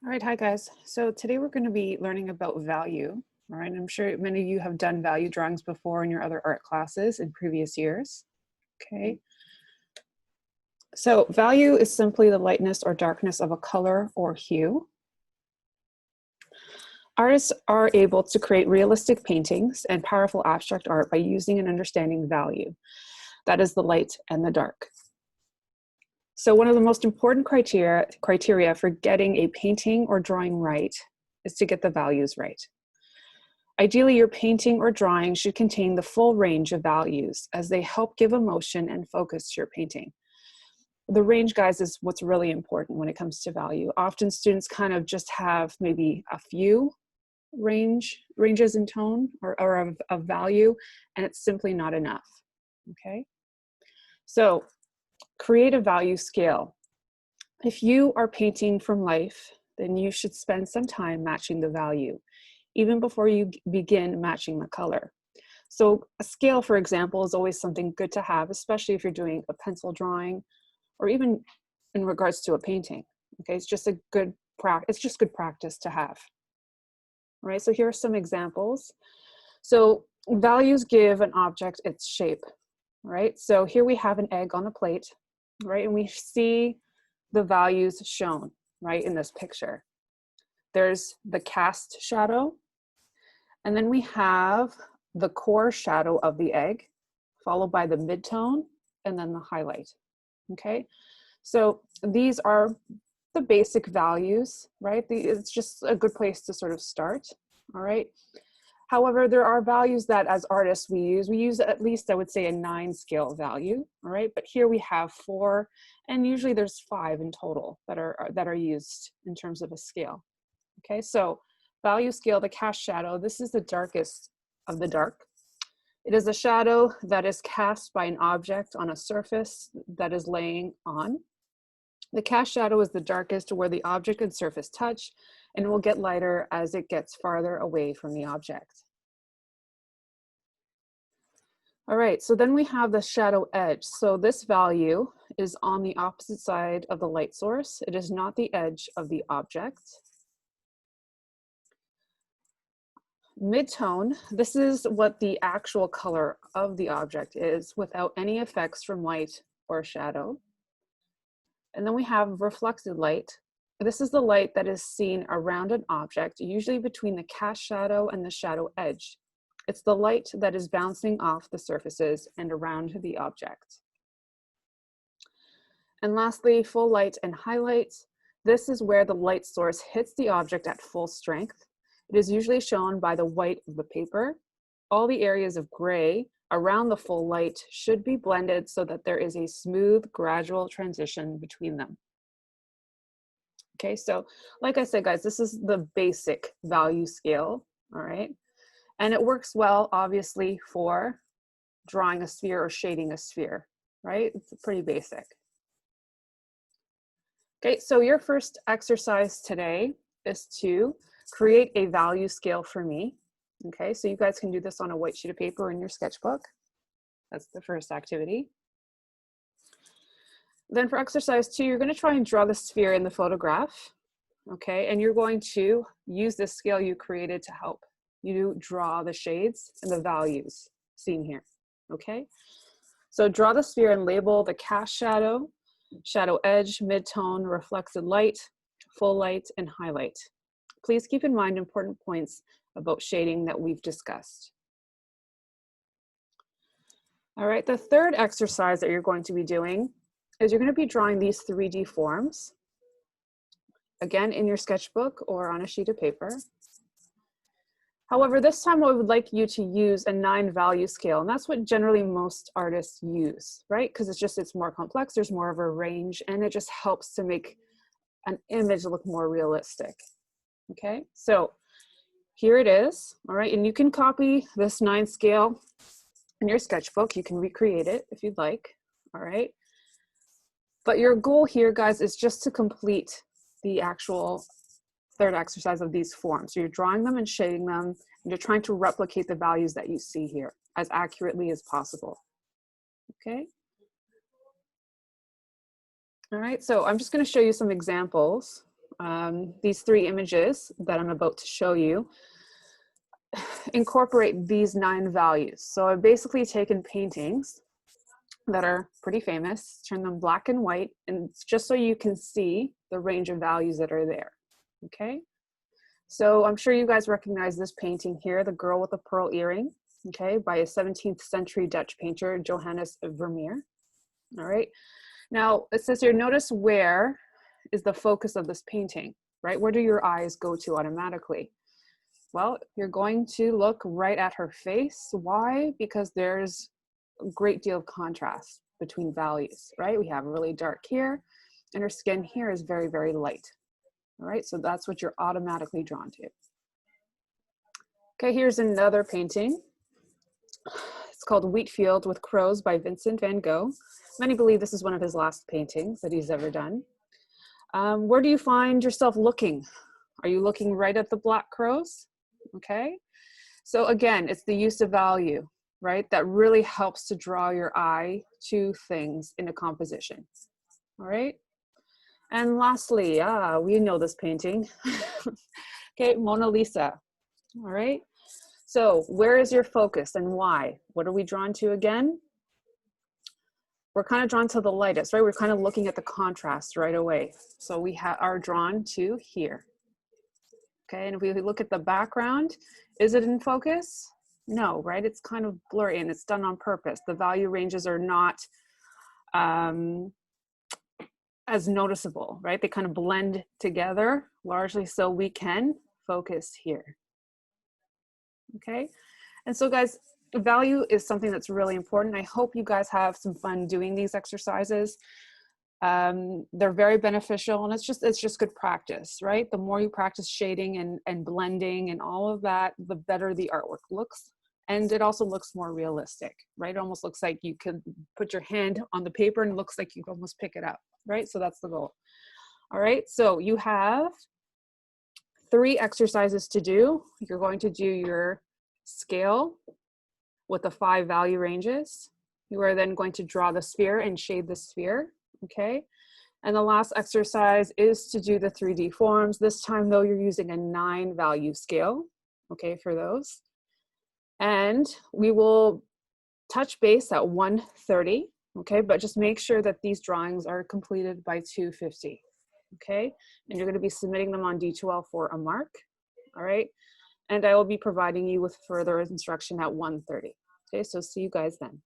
All right, hi guys. So today we're going to be learning about value. All right, I'm sure many of you have done value drawings before in your other art classes in previous years. Okay. So value is simply the lightness or darkness of a color or hue. Artists are able to create realistic paintings and powerful abstract art by using and understanding value. That is the light and the dark. So one of the most important criteria for getting a painting or drawing right is to get the values right. Ideally, your painting or drawing should contain the full range of values as they help give emotion and focus to your painting. The range, guys, is what's really important when it comes to value. Often students kind of just have maybe a few ranges in tone or of value, and it's simply not enough, okay? So create a value scale. If you are painting from life, then you should spend some time matching the value, even before you begin matching the color. So a scale, for example, is always something good to have, especially if you're doing a pencil drawing or even in regards to a painting. Okay, it's just good practice to have. All right, so here are some examples. So values give an object its shape, right? So here we have an egg on a plate, right? And we see the values shown, right, in this picture. There's the cast shadow, and then we have the core shadow of the egg, followed by the midtone, and then the highlight, okay? So these are the basic values, right? It's just a good place to sort of start, all right? However, there are values that as artists we use at least, I would say, a 9 scale value, all right? But here we have 4, and usually there's 5 in total that are used in terms of a scale. Okay, so value scale, the cast shadow, this is the darkest of the dark. It is a shadow that is cast by an object on a surface that is laying on. The cast shadow is the darkest where the object and surface touch, and it will get lighter as it gets farther away from the object. All right, so then we have the shadow edge. So this value is on the opposite side of the light source. It is not the edge of the object. Midtone, this is what the actual color of the object is without any effects from light or shadow. And then we have reflected light. This is the light that is seen around an object, usually between the cast shadow and the shadow edge. It's the light that is bouncing off the surfaces and around the object. And lastly, full light and highlight. This is where the light source hits the object at full strength. It is usually shown by the white of the paper. All the areas of gray around the full light should be blended so that there is a smooth, gradual transition between them. Okay, so like I said, guys, this is the basic value scale, all right? And it works well, obviously, for drawing a sphere or shading a sphere, right? It's pretty basic. Okay, so your first exercise today is to create a value scale for me. Okay, so you guys can do this on a white sheet of paper in your sketchbook. That's the first activity. Then for exercise 2, you're going to try and draw the sphere in the photograph. Okay, and you're going to use this scale you created to help you draw the shades and the values seen here. Okay, so draw the sphere and label the cast shadow, shadow edge, midtone, reflected light, full light, and highlight. Please keep in mind important points about shading that we've discussed. All right, the third exercise that you're going to be doing is you're going to be drawing these 3D forms, again in your sketchbook or on a sheet of paper. However, this time I would like you to use a 9 value scale, and that's what generally most artists use, right? Because it's more complex, there's more of a range, and it just helps to make an image look more realistic. Okay, so here it is, all right, and you can copy this 9 scale in your sketchbook. You can recreate it if you'd like, all right? But your goal here, guys, is just to complete the actual third exercise of these forms. So you're drawing them and shading them, and you're trying to replicate the values that you see here as accurately as possible, okay? All right, so I'm just going to show you some examples, these three images that I'm about to show you incorporate these 9 values. So I've basically taken paintings that are pretty famous, turn them black and white, and it's just so you can see the range of values that are there, okay? So I'm sure you guys recognize this painting here, The Girl with a Pearl Earring, okay, by a 17th century Dutch painter, Johannes Vermeer, all right? Now, it says here, notice where is the focus of this painting, right? Where do your eyes go to automatically? Well, you're going to look right at her face. Why? Because there's a great deal of contrast between values, right? We have really dark here, and her skin here is very, very light. All right, so that's what you're automatically drawn to. Okay, here's another painting. It's called Wheatfield with Crows by Vincent van Gogh. Many believe this is one of his last paintings that he's ever done. Where do you find yourself looking? Are you looking right at the black crows? Okay, so again, it's the use of value, right? That really helps to draw your eye to things in a composition, all right? And lastly, we know this painting. Okay, Mona Lisa, all right? So where is your focus and why? What are we drawn to again? We're kind of drawn to the lightest, right? We're kind of looking at the contrast right away. So we are drawn to here. Okay, and if we look at the background, is it in focus? No, right? It's kind of blurry and it's done on purpose. The value ranges are not as noticeable, right? They kind of blend together largely so we can focus here. Okay, and so guys, value is something that's really important. I hope you guys have some fun doing these exercises. They're very beneficial, and it's just good practice, right? The more you practice shading and blending and all of that, the better the artwork looks. And it also looks more realistic, right? It almost looks like you could put your hand on the paper and it looks like you can almost pick it up, right? So that's the goal. All right, so you have 3 exercises to do. You're going to do your scale with the 5 value ranges. You are then going to draw the sphere and shade the sphere, okay? And the last exercise is to do the 3D forms. This time though, you're using a 9 value scale, okay, for those. And we will touch base at 1:30, okay? But just make sure that these drawings are completed by 2:50, okay? And you're gonna be submitting them on D2L for a mark, all right? And I will be providing you with further instruction at 1:30, okay? So see you guys then.